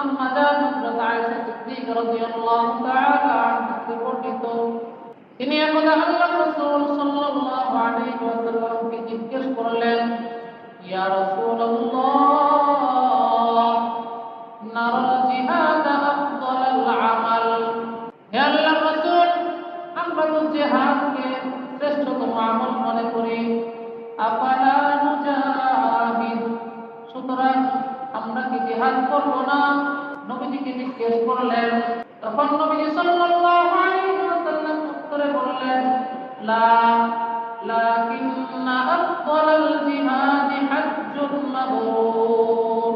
আম্মা জান হযরত আয়েশা সিদ্দিকা রাদিয়াল্লাহু তাআলা আনহা বর্ণিত, তিনি একদা আল্লাহর রাসূল সাল্লাল্লাহু আলাইহি ওয়াসাল্লামকে জিজ্ঞেস করলেন, ইয়া রাসূলুল্লাহ, নারাল জিহাদ আফদালাল আমাল। হে আল্লাহর রাসূল, আমরা তো জিহাদকে শ্রেষ্ঠতম আমল মনে করি। আফালা নুজাহিদ, সুতরাং আমরা কি জিহাদ করব না? নবীজিকে জিজ্ঞেস করলেন। তখন নবীজি সাল্লাল্লাহু আলাইহি ওয়াসাল্লাম উত্তরে বললেন, লা লাকিন্না আফদালাল জিহাদ হাজ্জুল মাবরুর।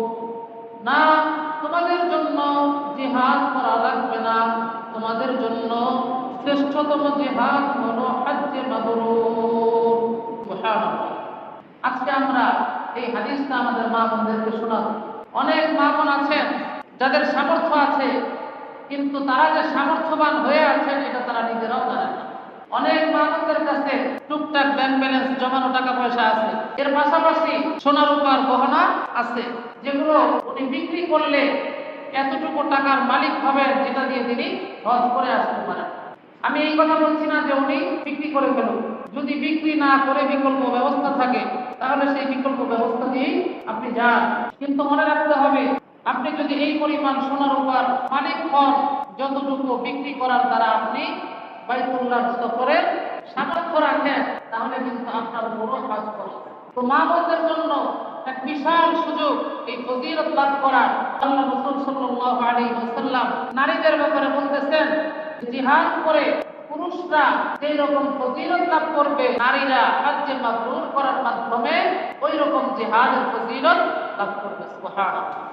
না, তোমাদের জন্য জিহাদ করা লাগবে না, তোমাদের জন্য শ্রেষ্ঠতম জিহাদ হলো হজ্জে মাবরুর। সুবহানাল্লাহ। আজকে আমরা এই হাদিসটা আমাদের মা বোনদেরকে শোনাব। অনেক মা বোন আছেন যাদের সামর্থ্য আছে, কিন্তু তারা যে সামর্থ্যবান হয়ে আছেন এটা তারা নিজেরাও জানেন না। অনেক মা বোনদের কাছে টুকটাক ব্যাংক ব্যালেন্স জমানো টাকা পয়সা আছে, এর পাশাপাশি সোনা রূপার গহনা আছে, যেগুলো উনি বিক্রি করলে এতটুকু টাকার মালিক হবেন যেটা দিয়ে তিনি হজ করে আসতে পারেন। আমি এই কথা বলছি না যে উনি বিক্রি করে ফেলুন। যদি বিক্রি না করে বিকল্প ব্যবস্থা থাকে তাহলে সেই বিকল্প ব্যবস্থা দিয়েই আপনি যান। কিন্তু মনে রাখতে হবে, আপনি যদি এই পরিমাণ সোনা রূপার মালিক হন, যতটুকু বিক্রি করার দ্বারা আপনি বাইতুল্লাহ সফরের সামর্থ্য রাখেন, তাহলে কিন্তু আপনার বড় কাজ করে। তো মা বোনদের জন্য এক বিশাল সুযোগ এই ফজিলত লাভ করার। আল্লাহ রাসূল সাল্লাল্লাহু আলাইহি ওয়াসাল্লাম নারীদের ব্যাপারে বলতেছেন, জিহাদ করে পুরুষরা যেই রকম ফজিলত লাভ করবে, নারীরা হজ্জে মাবরুর করার মাধ্যমে ওই রকম জিহাদের ফজিলত লাভ করবে। সুবহানাল্লাহ।